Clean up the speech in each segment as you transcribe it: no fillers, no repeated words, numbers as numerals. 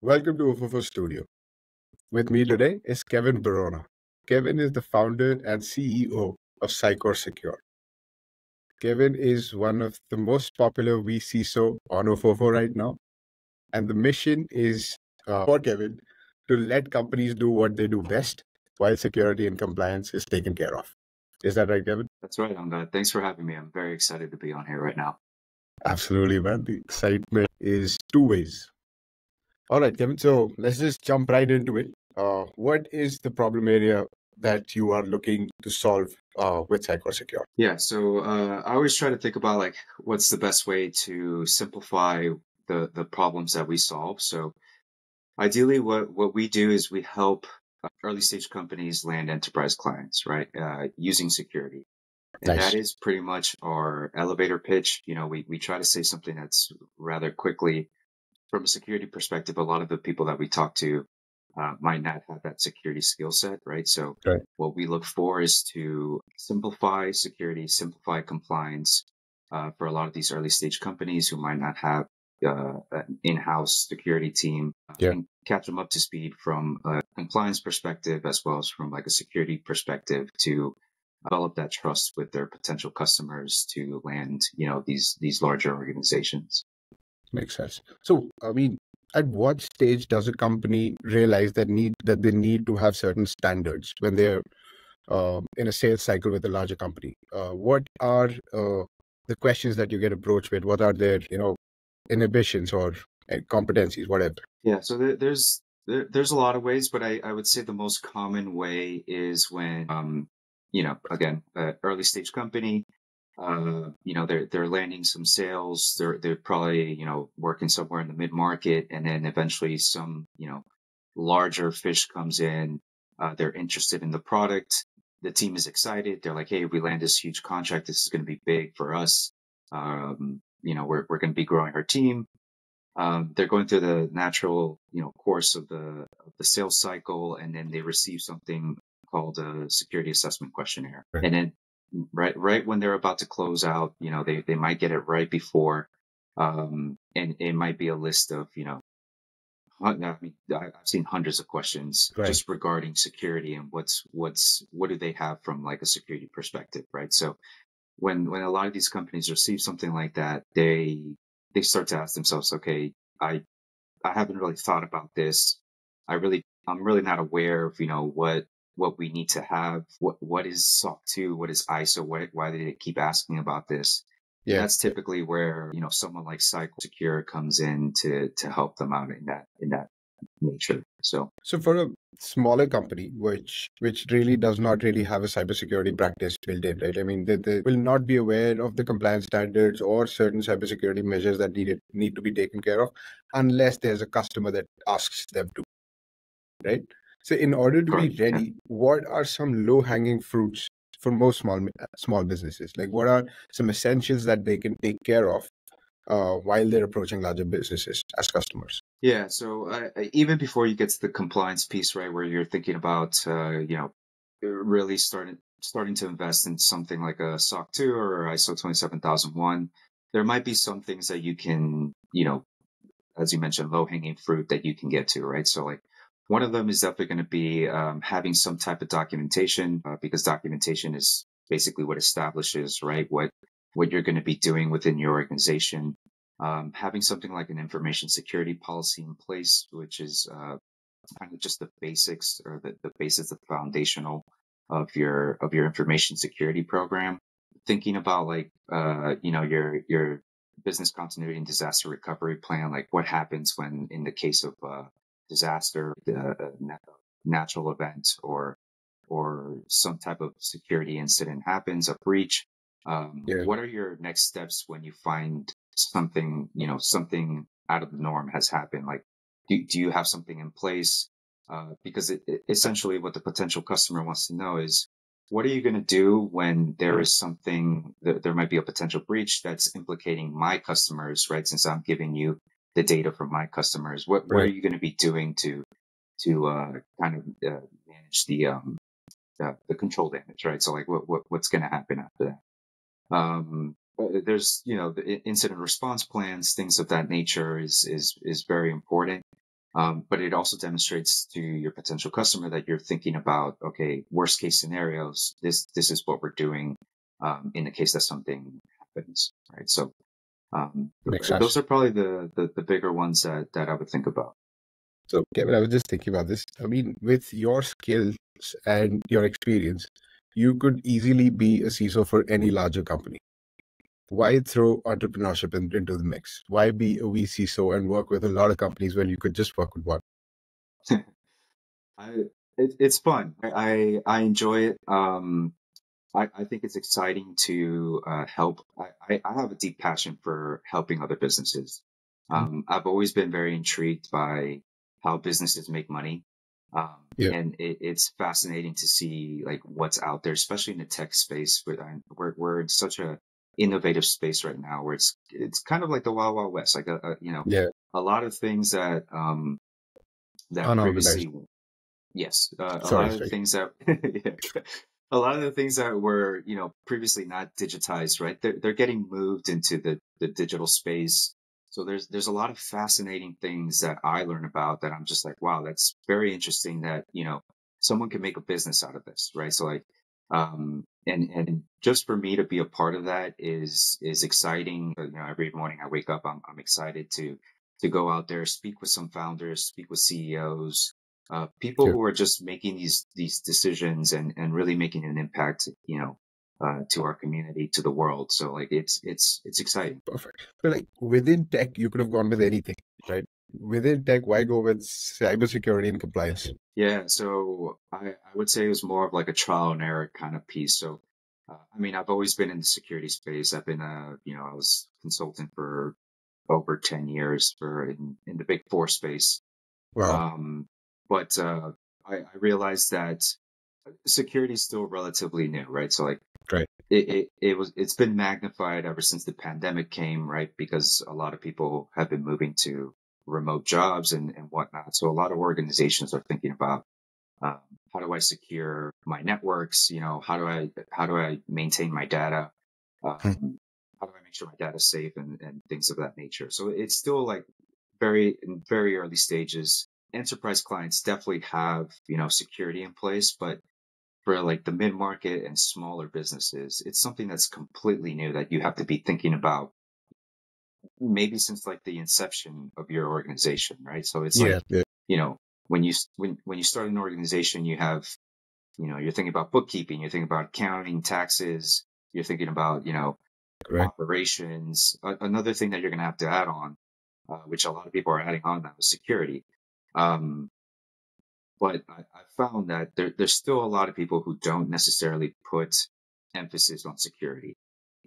Welcome to Ofofo Studio. With me today is Kevin Barona. Kevin is the founder and CEO of Cycore Secure. Kevin is one of the most popular vCISO on Ofofo right now. And the mission is for Kevin to let companies do what they do best while security and compliance is taken care of. Is that right, Kevin? That's right, Angad. Thanks for having me. I'm very excited to be on here right now. Absolutely, man. The excitement is two ways. All right, Kevin. So let's just jump right into it. What is the problem area that you are looking to solve with Cycore Secure? Yeah, so I always try to think about like what's the best way to simplify the problems that we solve. So ideally, what we do is we help early stage companies land enterprise clients, right? Using security. And Nice. that is pretty much our elevator pitch. You know, we try to say something that's rather quickly. From a security perspective, a lot of the people that we talk to might not have that security skill set, right? So Right. what we look for is to simplify security, simplify compliance for a lot of these early stage companies who might not have an in-house security team, Yeah. and catch them up to speed from a compliance perspective as well as from like a security perspective to develop that trust with their potential customers to land, these larger organizations. Makes sense. So, I mean, at what stage does a company realize that they need to have certain standards when they're in a sales cycle with a larger company? What are the questions that you get approached with? What are their inhibitions or competencies, whatever? Yeah, so there's a lot of ways, but I would say the most common way is when again, early stage company, they're landing some sales, they're probably working somewhere in the mid market, and then eventually some larger fish comes in, they're interested in the product, the team is excited, they're like, hey, we land this huge contract, this is going to be big for us, we're going to be growing our team. They're going through the natural, course of the sales cycle, and then they receive something called a security assessment questionnaire. Right. And then right when they're about to close out, they might get it right before, and it might be a list of, I mean, I've seen hundreds of questions Right. just regarding security and what do they have from like a security perspective, right? So when a lot of these companies receive something like that, they start to ask themselves, okay, I haven't really thought about this. I'm really not aware of, what we need to have. What is SOC 2? What is ISO? Why do they keep asking about this? And Yeah. that's typically where, someone like Cycore Secure comes in to help them out in that nature. So for a smaller company, which really does not really have a cybersecurity practice built in, right? I mean, they will not be aware of the compliance standards or certain cybersecurity measures that need to be taken care of, unless there's a customer that asks them to, right? So, in order to be correct. Yeah. ready, what are some low-hanging fruits for most small businesses? Like, what are some essentials that they can take care of while they're approaching larger businesses as customers? Yeah, so even before you get to the compliance piece, right, where you're thinking about, really starting to invest in something like a SOC 2 or ISO 27001, there might be some things that you can, as you mentioned, low hanging fruit that you can get to, right? So like one of them is definitely going to be having some type of documentation, because documentation is basically what establishes, right, what you're going to be doing within your organization. Having something like an information security policy in place, which is kind of just the basics or the basis, the foundational of your information security program. Thinking about like your business continuity and disaster recovery plan, like what happens when in the case of disaster, natural event, or some type of security incident happens, a breach. Yeah. What are your next steps when you find something out of the norm has happened? Like, do you have something in place? Because essentially what the potential customer wants to know is, what are you going to do when there is something, there might be a potential breach that's implicating my customers, right? Since I'm giving you the data from my customers, what are Right. you going to be doing to kind of manage the control damage, right? So like what's going to happen after that? There's, the incident response plans, things of that nature is very important. But it also demonstrates to your potential customer that you're thinking about, okay, worst case scenarios. This is what we're doing in the case that something happens, right? So Makes sense. those are probably the bigger ones that I would think about. So, Kevin, I was just thinking about this. I mean, with your skills and your experience, you could easily be a CISO for any larger company. Why throw entrepreneurship into the mix? Why be a vCISO and work with a lot of companies when you could just work with one? I, it's fun. I enjoy it. I think it's exciting to help. I have a deep passion for helping other businesses. Mm. I've always been very intrigued by how businesses make money. Yeah, And it's fascinating to see like what's out there, especially in the tech space. We're in such a innovative space right now where it's kind of like the Wild Wild West, like yeah, a lot of things that that unorganized. previously. Yes, a Sorry, lot of the sorry. things that yeah, a lot of the things that were previously not digitized, right? They're getting moved into the digital space. So there's a lot of fascinating things that I learn about that I'm just like, wow, that's very interesting that someone can make a business out of this, right? So like, and just for me to be a part of that is exciting. Every morning I wake up, I'm excited to go out there, speak with some founders, speak with CEOs, people Sure. who are just making these decisions and really making an impact, to our community, to the world. So like it's exciting. Perfect. So, like within tech, you could have gone with anything, right? Within tech, why go with cybersecurity and compliance? Yeah. So I would say it was more of like a trial and error kind of piece. So I mean, I've always been in the security space. I've been I was consultant for over 10 years in the big four space. Wow, Um, but I realized that security is still relatively new, right? So like great. it's been magnified ever since the pandemic came, right? Because a lot of people have been moving to remote jobs and whatnot. So a lot of organizations are thinking about um, how do I secure my networks? How do I maintain my data? Hmm. How do I make sure my data is safe and things of that nature? So it's still like very early stages. Enterprise clients definitely have security in place, but for like the mid market and smaller businesses, it's something that's completely new that you have to be thinking about maybe since like the inception of your organization, right? So it's like, Yeah, yeah, you know, when you start an organization, you have, you're thinking about bookkeeping, you're thinking about accounting, taxes, you're thinking about, correct. operations. Another thing that you're going to have to add on, which a lot of people are adding on now, is security. Um, but I found that there's still a lot of people who don't necessarily put emphasis on security.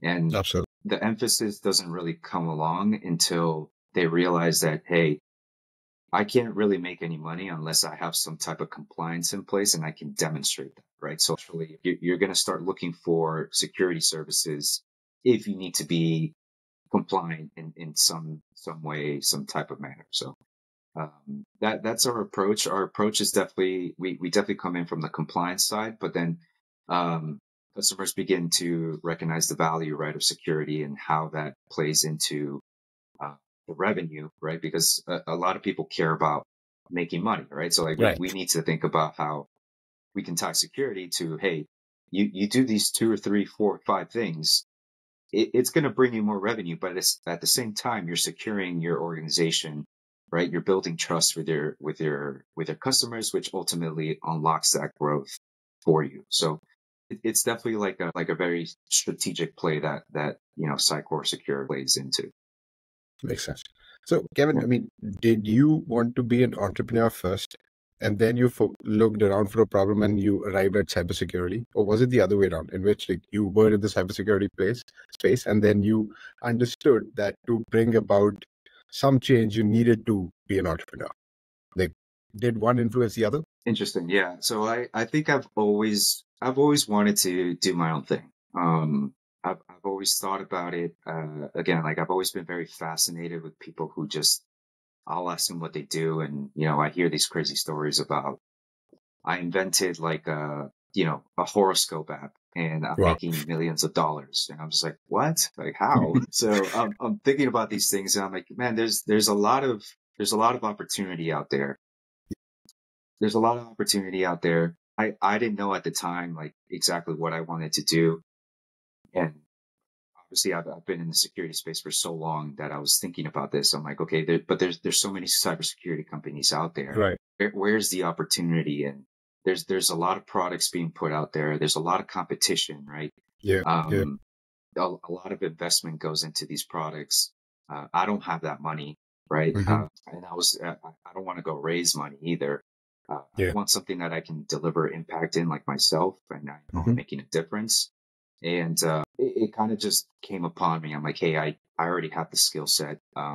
And Absolutely. the emphasis doesn't really come along until they realize that, hey, I can't really make any money unless I have some type of compliance in place and I can demonstrate that, right? So actually, you're going to start looking for security services if you need to be compliant in some way, some type of manner. So that's our approach. Our approach is definitely we definitely come in from the compliance side, but then um, customers begin to recognize the value, right, of security and how that plays into uh, the revenue, right? Because a lot of people care about making money, right? So like we Right. we need to think about how we can tie security to, hey, you do these two or three, four, five things, it's going to bring you more revenue, but it's, at the same time, you're securing your organization, right? You're building trust with your customers, which ultimately unlocks that growth for you. So it's definitely like a very strategic play that Cycore Secure plays into. Makes sense. So, Kevin, Yeah. I mean, did you want to be an entrepreneur first, and then you looked around for a problem and you arrived at cybersecurity, or was it the other way around, in which like you were in the cybersecurity space, and then you understood that to bring about some change, you needed to be an entrepreneur? Like, did one influence the other? Interesting. Yeah. So I think I've always wanted to do my own thing. I've always thought about it. Again, like I've always been very fascinated with people who just I'll ask them what they do, and I hear these crazy stories about I invented like a horoscope app, and I'm Wow. making millions of dollars, and I'm just like, what? Like how? So I'm thinking about these things, and I'm like, man, there's a lot of there's a lot of opportunity out there. There's a lot of opportunity out there. I didn't know at the time like exactly what I wanted to do, and obviously I've been in the security space for so long that I was thinking about this. I'm like, okay, but there's so many cybersecurity companies out there. Right. Where's the opportunity? And there's a lot of products being put out there. There's a lot of competition, right? Yeah. Yeah. A lot of investment goes into these products. I don't have that money, right? Mm-hmm. And I don't want to go raise money either. I Yeah. want something that I can deliver impact in, like myself, and I know I'm Mm-hmm. making a difference. And it kind of just came upon me. I'm like, hey, I already have the skill set. I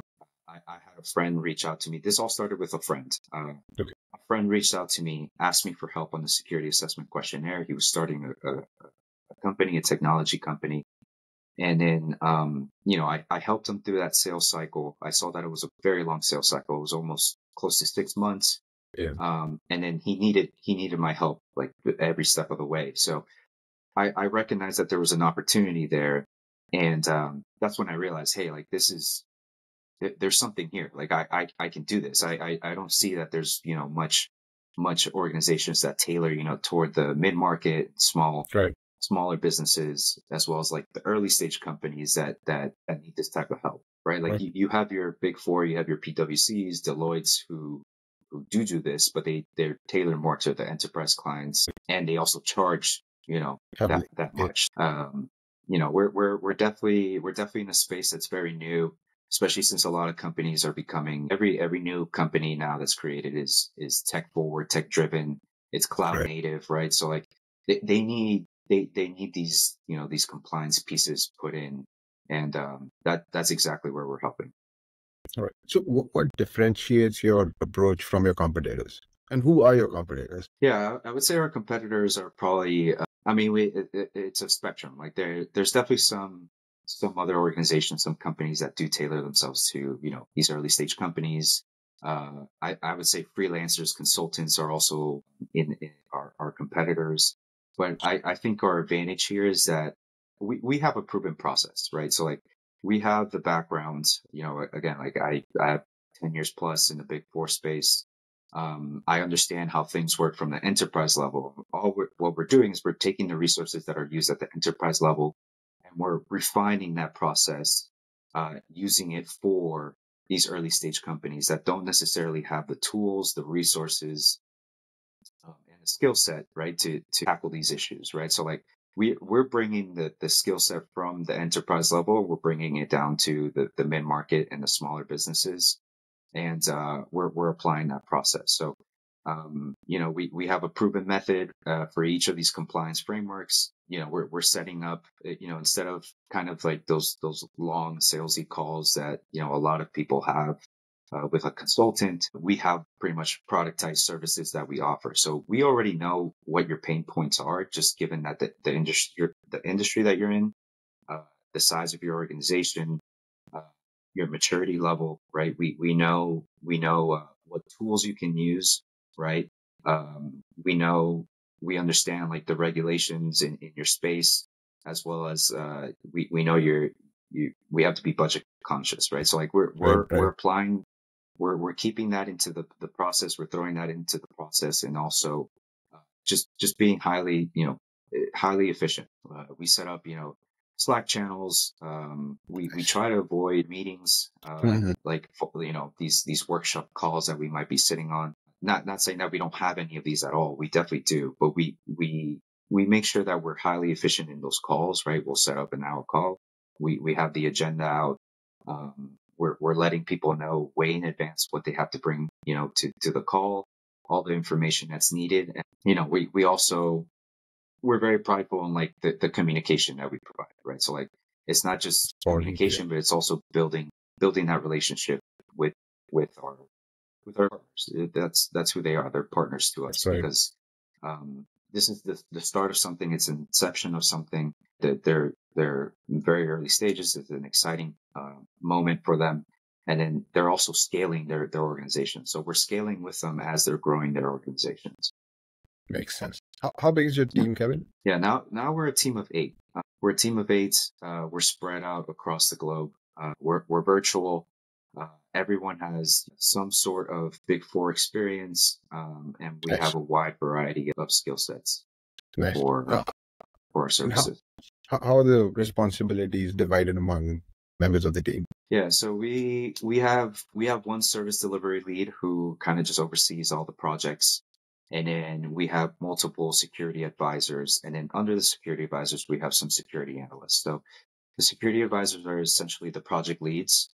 had a friend reach out to me. This all started with a friend. Okay. A friend reached out to me, asked me for help on the security assessment questionnaire. He was starting a company, a technology company. And then, I helped him through that sales cycle. I saw that it was a very long sales cycle. It was almost close to 6 months. Yeah. And then he needed my help like every step of the way. So I recognized that there was an opportunity there. And, that's when I realized, hey, like there's something here. Like I can do this. I don't see that there's, much organizations that tailor, toward the mid-market, Right. smaller businesses, as well as like the early stage companies that need this type of help, right? Like Right. you have your big four, you have your PwCs, Deloitte's who do this, but they're tailored more to the enterprise clients, and they also charge, that Heavily. Yeah. much. We're definitely in a space that's very new, especially since a lot of companies are becoming every new company now that's created is tech forward, tech driven. It's cloud Right. native, right? So like they need these these compliance pieces put in, and that's exactly where we're helping. All right. So what differentiates your approach from your competitors? And who are your competitors? Yeah, I would say our competitors are probably. I mean, it's a spectrum. Like there's definitely some other organizations, some companies that do tailor themselves to these early stage companies. I would say freelancers, consultants are also in our competitors. But I think our advantage here is that we have a proven process, right? So like we have the background, again, like I have 10 years plus in the big four space. I understand how things work from the enterprise level. What we're doing is we're taking the resources that are used at the enterprise level, and we're refining that process, using it for these early stage companies that don't necessarily have the tools, the resources, and the skill set, right, to tackle these issues, right? So like we're bringing the skill set from the enterprise level, we're bringing it down to the mid market and the smaller businesses, and we're applying that process. So, we have a proven method for each of these compliance frameworks. We're setting up, instead of kind of like those long salesy calls that a lot of people have with a consultant. We have pretty much productized services that we offer. So we already know what your pain points are, just given that the industry that you're in, the size of your organization, uh, your maturity level, right? We know what tools you can use, right? We understand like the regulations in your space, as well as we know we have to be budget conscious, right? So like we're Right. we're we're Right. applying, we're keeping that into the process. We're throwing that into the process, and also just being highly efficient. We set up, Slack channels. We try to avoid meetings, Mhm. like, these workshop calls that we might be sitting on. Not saying that we don't have any of these at all. We definitely do, but we make sure that we're highly efficient in those calls, right? We'll set up an hour call. We have the agenda out. We're letting people know way in advance what they have to bring, to the call, all the information that's needed. And, we also, we're very prideful in like the communication that we provide, right? So like it's not just Important. Yeah. communication, but it's also building that relationship with with our with our partners. That's who they are. They're partners to That's us, right. because this is the start of something. It's an inception of something. That they're in very early stages. It's an exciting moment for them, and then they're also scaling their organization. So we're scaling with them as they're growing their organizations. Makes sense. How big is your Yeah. team, Kevin? Yeah, now we're a team of eight. We're a team of eight. We're spread out across the globe. We're virtual. Everyone has some sort of Big Four experience, and we have Nice. a wide variety of skill sets Nice. for for our And how, services. how are the responsibilities divided among members of the team? Yeah, so we have one service delivery lead who kind of just oversees all the projects, and then we have multiple security advisors, and then under the security advisors we have some security analysts. So the security advisors are essentially the project leads,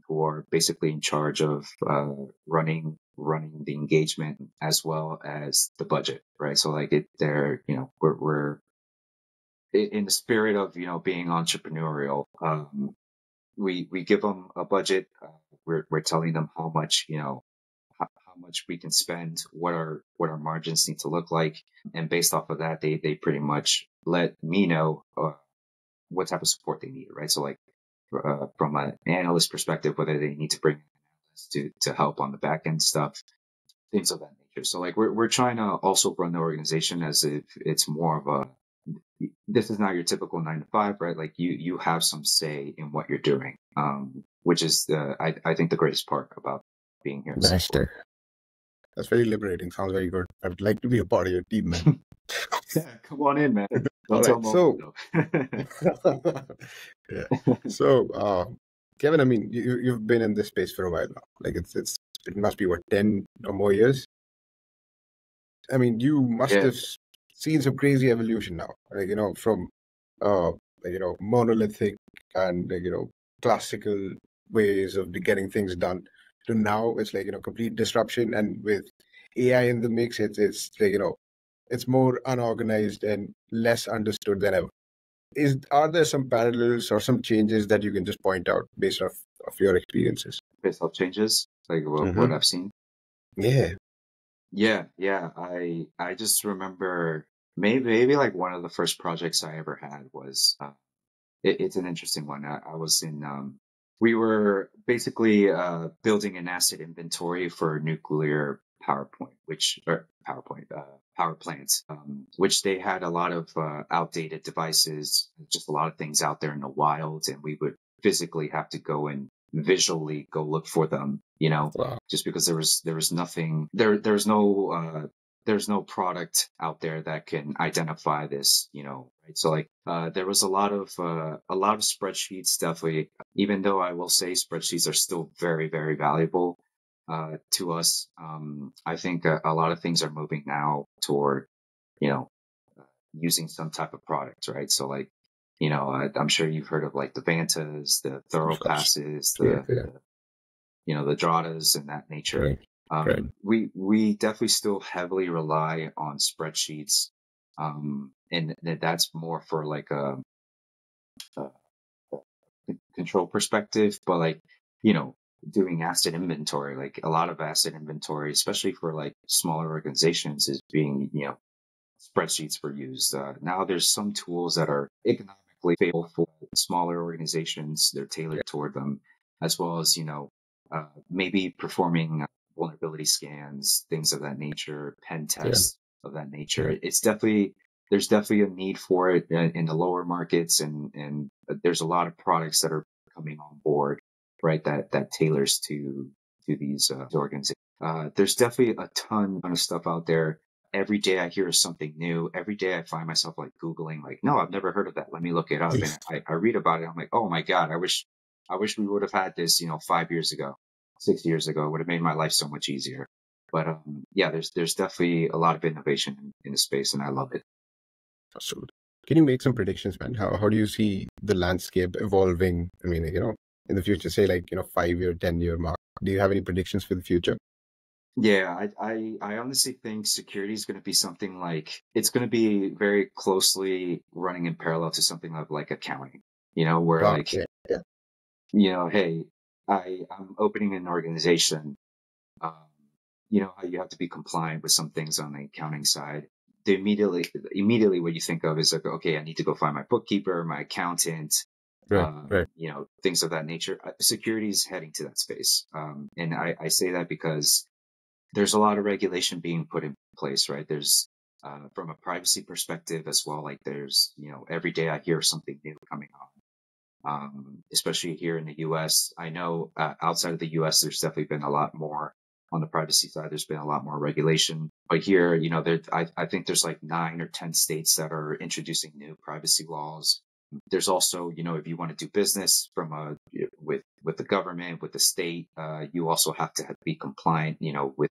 who are basically in charge of running the engagement as well as the budget, right? So like they're we're in the spirit of being entrepreneurial. We give them a budget. We're telling them how much how much we can spend, what our margins need to look like, and based off of that, they pretty much let me know what type of support they need, right? So like from an analyst perspective, whether they need to bring an analyst to help on the back end stuff, things of that nature. So like we're trying to also run the organization as if it's more of a, this is not your typical 9 to 5, right? Like you have some say in what you're doing, which is I think the greatest part about being here at Nice. Cycore. That's very liberating. Sounds very good. I would like to be a part of your team, man. Yeah, come on in, man. All Don't tell right. Mo So, though. yeah. So, Kevin, I mean, you've been in this space for a while now. Like it must be what, 10 or more years. I mean, you must Yeah, have seen some crazy evolution now. Like from uh, monolithic and classical ways of getting things done to now it's like complete disruption, and with AI in the mix, it's like it's more unorganized and less understood than ever. Are there some parallels or some changes that you can just point out based of your experiences? based off changes, like what Mm-hmm. I've seen. Yeah. Yeah. I just remember maybe like one of the first projects I ever had was it's an interesting one. I was in we were basically building an asset inventory for nuclear power plants, which they had a lot of outdated devices, just a lot of things out there in the wild, and we would physically have to go and visually go look for them, Wow. just because there was nothing there's no product out there that can identify this, right? So like there was a lot of spreadsheets, definitely, even though I will say spreadsheets are still very, very valuable to us. I think a lot of things are moving now toward, you know, using some type of product, right? So like, I'm sure you've heard of like the Vantas, the Thorough Of course. Passes, Yeah. Yeah. the Dradas and that nature. Right. Right. We definitely still heavily rely on spreadsheets, and that's more for like a control perspective, but like you know doing asset inventory, like a lot of asset inventory, especially for like smaller organizations, is being spreadsheets were used. Now there's some tools that are economically favorable for smaller organizations. They're tailored toward them, as well as maybe performing vulnerability scans, things of that nature, pen Yeah. tests of that nature. Yeah. It's definitely There's definitely a need for it in the lower markets, and there's a lot of products that are coming on board, right? That tailors to these organizations. There's definitely a ton of stuff out there. Every day I hear something new. Every day I find myself like Googling, like, no, I've never heard of that. Let me look it up. And I read about it. I'm like, oh my God, I wish we would have had this, 5 years ago, 6 years ago. It would have made my life so much easier. But yeah, there's definitely a lot of innovation in the space, and I love it. So, can you make some predictions, man? How do you see the landscape evolving? I mean, in the future, say like 5-year, 10-year mark. Do you have any predictions for the future? Yeah, I honestly think security is going to be something like it's going to be very closely running in parallel to something like accounting, where Wow. like, Yeah. Yeah. hey, I'm opening an organization. Um, how you have to be compliant with some things on the accounting side. The immediately what you think of is like, okay, I need to go find my bookkeeper, my accountant, Right. Right. things of that nature. Security is heading to that space. And I say that because there's a lot of regulation being put in place, right? There's from a privacy perspective as well. Like there's, every day I hear something new coming on. especially here in the US. I know outside of the US, there's definitely been a lot more on the privacy side. There's been a lot more regulation. But here, I think there's like 9 or 10 states that are introducing new privacy laws. There's also, if you want to do business with the government, with the state, you also have to be compliant, with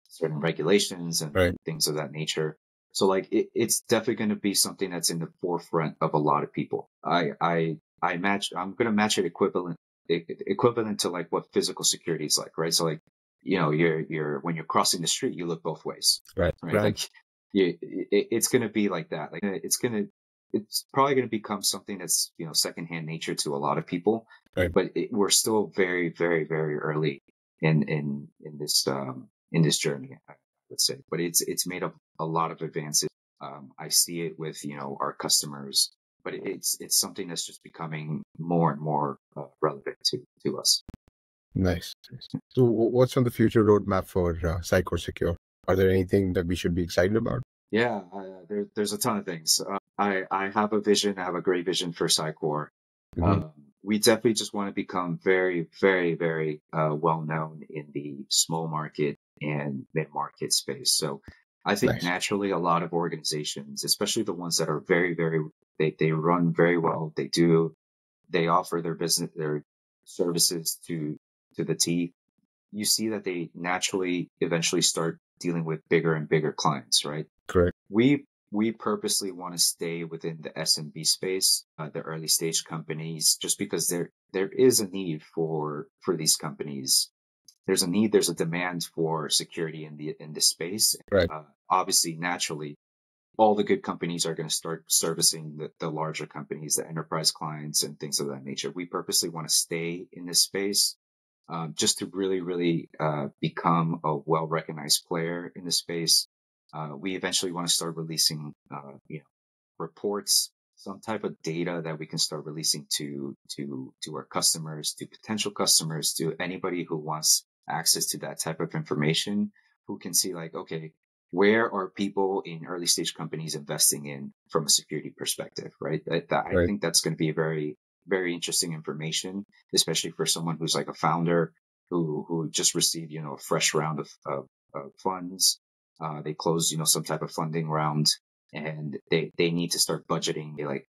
certain regulations Right. and things of that nature. So like it's definitely going to be something that's in the forefront of a lot of people. I'm going to match it equivalent to like what physical security is like, right? So like, you're when you're crossing the street, you look both ways, Right. right? Right. Like it's going to be like that. Like it's probably going to become something that's, secondhand nature to a lot of people, Right. but we're still very, very, very early in this journey, I would say. But it's made up a lot of advances. I see it with our customers, but it's something that's just becoming more and more relevant to us. Nice. So, what's on the future roadmap for Cycore Secure? Are there anything that we should be excited about? Yeah, there's a ton of things. I have a vision. I have a great vision for Cycore. Hmm. We definitely just want to become very, very, very well known in the small market and mid market space. So I think Nice. naturally a lot of organizations, especially the ones that are very, very, they run very well. They offer their services to the T. You see that they naturally eventually start dealing with bigger and bigger clients, right? Correct. We purposely want to stay within the SMB space, the early stage companies, just because there is a need for these companies. There's a demand for security in this space. Right. Obviously, naturally, all the good companies are going to start servicing the larger companies, the enterprise clients, and things of that nature. We purposely want to stay in this space, just to really, really become a well-recognized player in the space. We eventually want to start releasing, reports, some type of data that we can start releasing to our customers, to potential customers, to anybody who wants access to that type of information, who can see like, okay, where are people in early stage companies investing in from a security perspective, right? I Right. think that's going to be very, very interesting information, especially for someone who's like a founder who just received, a fresh round of funds. They closed, some type of funding round, and they need to start budgeting. They like,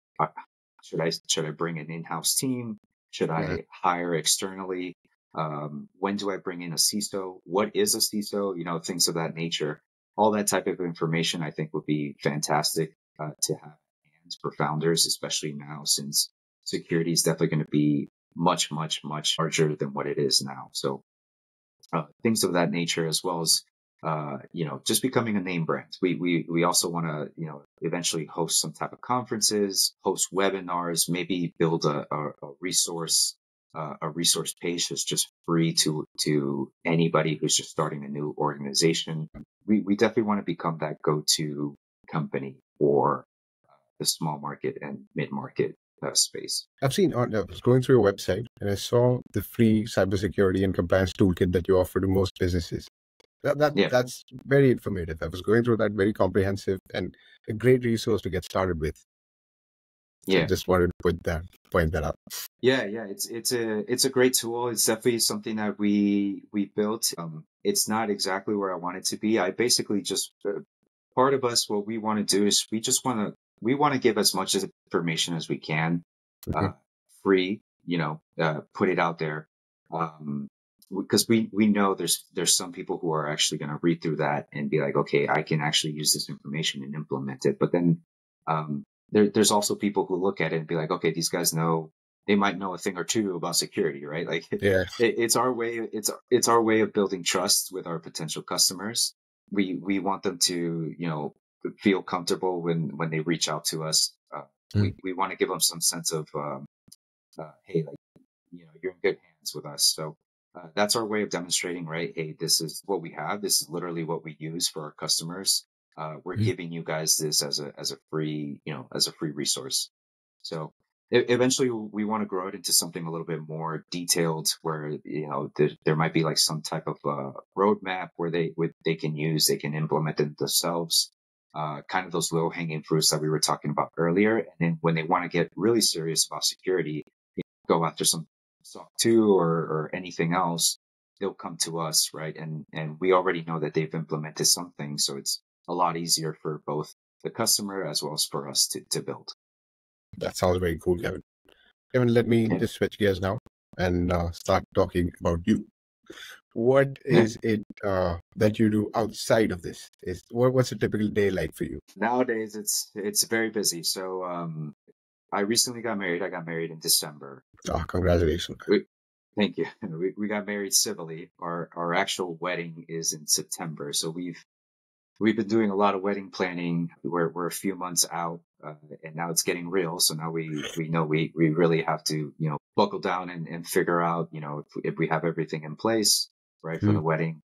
should I bring an in-house team? Should Right. I hire externally? When do I bring in a CISO? What is a CISO? Things of that nature. All that type of information, I think, would be fantastic to have in hands for founders, especially now, since security is definitely going to be much, much, much larger than what it is now. So things of that nature, as well as just becoming a name brand. We also want to eventually host some type of conferences, host webinars, maybe build a resource page that's just free to anybody who's just starting a new organization. We definitely want to become that go-to company for the small market and mid-market space. I've seen I was going through your website and I saw the free cybersecurity and compliance toolkit that you offer to most businesses. Yeah. That's very informative. I was going through that, very comprehensive and a great resource to get started with. So Yeah. just wanted to point that out. Yeah, it's a great tool. It's definitely something that we built. It's not exactly where I want it to be. I basically just part of us, what we want to do is we want to give as much information as we can, Mhm. uh, free. Put it out there, because we know there's some people who are actually going to read through that and be like, okay, I can actually use this information and implement it. But then there's also people who look at it and be like, okay, these guys they might know a thing or two about security, right? Like Yeah. it's our way, it's our way of building trust with our potential customers. We want them to, feel comfortable when they reach out to us. Mm. We want to give them some sense of, hey, like, you're in good hands with us. So that's our way of demonstrating, right? Hey, this is what we have. This is literally what we use for our customers. We're Mm. giving you guys this as a free, as a free resource. So eventually we want to grow it into something a little bit more detailed, where, there might be like some type of roadmap where they can implement it themselves. kind of those low hanging fruits that we were talking about earlier. And then when they want to get really serious about security, go after some SOC 2 or anything else, they'll come to us, right? And we already know that they've implemented something. So it's a lot easier for both the customer as well as for us to build. That sounds very cool, Kevin. Kevin, let me Yeah. just switch gears now and start talking about you. What is it that you do outside of this? What's a typical day like for you? Nowadays, it's very busy. So I recently got married. I got married in December. Congratulations. Thank you. We got married civilly. Our actual wedding is in September. So we've been doing a lot of wedding planning. We're a few months out, and now it's getting real. So now we know we really have to buckle down and figure out if we have everything in place right for the wedding.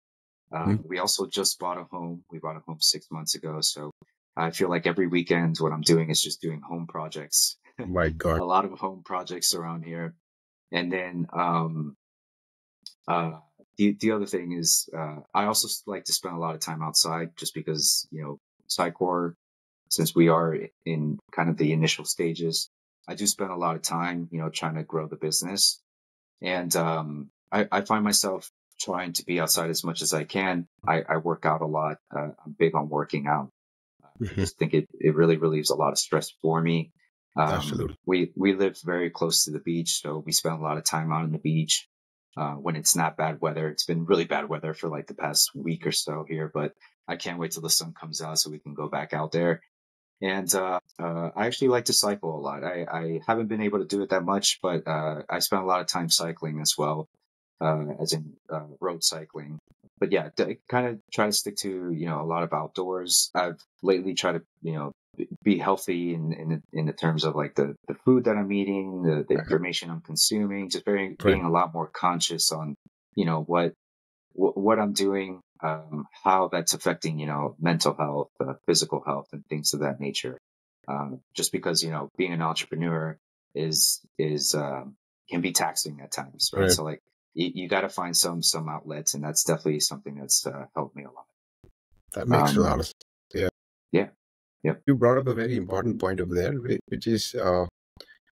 We also just bought a home. We bought a home 6 months ago. So I feel like every weekend what I'm doing is just doing home projects. My God. A lot of home projects around here. And then the other thing is I also like to spend a lot of time outside just because, Cycore, since we are in kind of the initial stages, I do spend a lot of time, trying to grow the business. And I find myself trying to be outside as much as I can. I work out a lot. I'm big on working out. I just think it really relieves a lot of stress for me. Absolutely. We live very close to the beach, so we spend a lot of time out on the beach when it's not bad weather. It's been really bad weather for like the past week or so here, but I can't wait till the sun comes out so we can go back out there. And I actually like to cycle a lot. I haven't been able to do it that much, but I spend a lot of time cycling as well, as in road cycling. But yeah, kind of try to stick to a lot of outdoors. I've lately tried to be healthy in the terms of like the food that I'm eating, the information I'm consuming, just being a lot more conscious on what I'm doing, how that's affecting, mental health, physical health, and things of that nature. Just because, being an entrepreneur is can be taxing at times, right? So like you got to find some outlets, and that's definitely something that's helped me a lot. That makes a lot of sense. Yeah. Yeah. Yep. You brought up a very important point over there, which is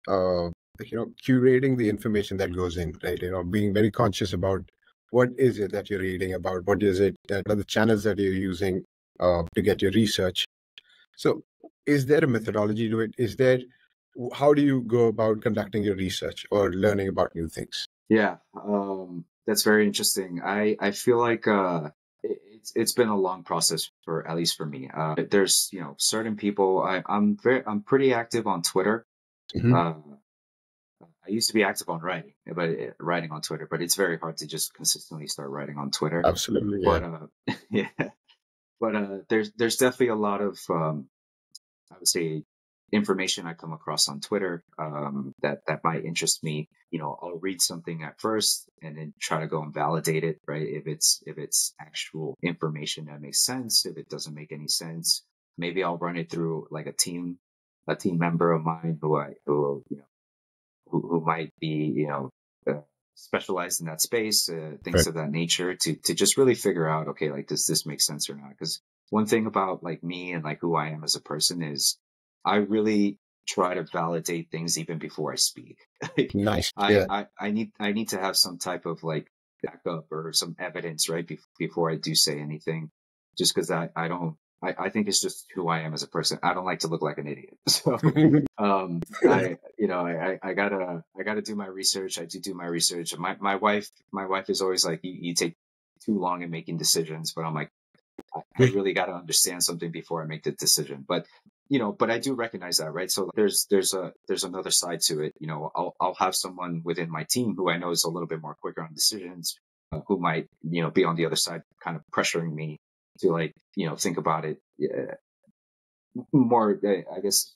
curating the information that goes in, right? Being very conscious about what is it that you're reading about, what is it, what are the channels that you're using to get your research. So is there a methodology to it? How do you go about conducting your research or learning about new things? Yeah, that's very interesting. I feel like it's been a long process for at least for me. There's certain people. I'm pretty active on Twitter. I used to be active on writing on Twitter, but it's very hard to just consistently start writing on Twitter. Absolutely, yeah. But yeah, but there's definitely a lot of I would say information I come across on Twitter that might interest me. I'll read something at first and then try to go and validate it, right? If it's actual information that makes sense, if it doesn't make any sense, maybe I'll run it through like a team member of mine who might be specialized in that space, things of that nature, to just really figure out, okay, like does this make sense or not? Because one thing about like me and like who I am as a person is I really try to validate things even before I speak. Nice. Yeah. I need to have some type of like backup or some evidence right before I do say anything, just because I think it's just who I am as a person. I don't like to look like an idiot. So I gotta do my research. I do my research. My wife is always like, you take too long in making decisions, but I'm like, I really got to understand something before I make the decision. But I do recognize that, right? So there's another side to it. I'll have someone within my team who I know is a little bit more quicker on decisions, who might be on the other side, kind of pressuring me to like think about it more. I guess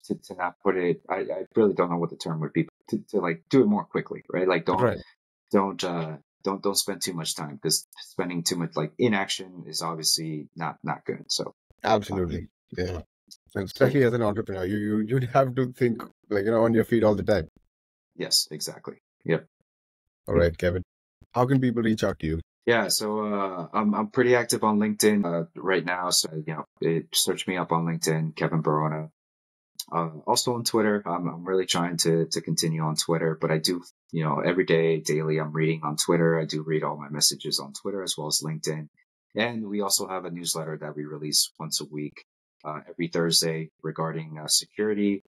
to not put it. I really don't know what the term would be. To like do it more quickly, right? Like don't spend too much time, because spending too much like inaction is obviously not good. So Absolutely, yeah. And especially as an entrepreneur, you have to think like on your feet all the time. Yes, exactly. Yep. All right, Kevin. How can people reach out to you? Yeah, so I'm pretty active on LinkedIn right now. So search me up on LinkedIn, Kevin Barona. Also on Twitter, I'm really trying to continue on Twitter, but I do, every day, daily, I'm reading on Twitter. I do read all my messages on Twitter as well as LinkedIn. And we also have a newsletter that we release once a week, every Thursday regarding security.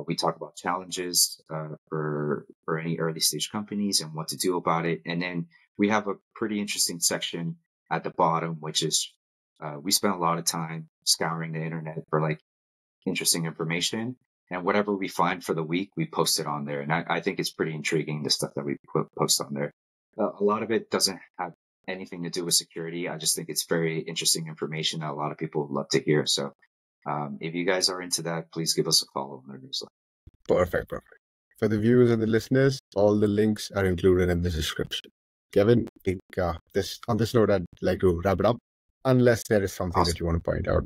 We talk about challenges for any early stage companies and what to do about it. And then we have a pretty interesting section at the bottom, which is we spend a lot of time scouring the internet for like interesting information. And whatever we find for the week, we post it on there. And I think it's pretty intriguing, the stuff that we post on there. A lot of it doesn't have anything to do with security. I just think it's very interesting information that a lot of people would love to hear. So if you guys are into that, please give us a follow on our newsletter. Perfect, perfect. For the viewers and the listeners, all the links are included in the description. Kevin, I think on this note, I'd like to wrap it up, unless there is something that Awesome. you want to point out.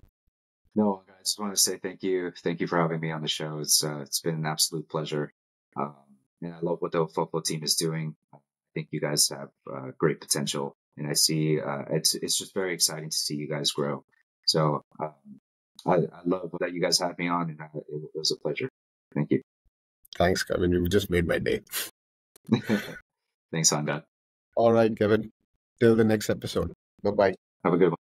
No, I just want to say thank you. Thank you for having me on the show. It's been an absolute pleasure. Um, and I love what the Ofofo team is doing. I think you guys have great potential, and I see it's just very exciting to see you guys grow. So I love that you guys had me on, and it was a pleasure. Thank you. Thanks, Kevin. You just made my day. Thanks, Angad. All right, Kevin. Till the next episode. Bye-bye. Have a good one.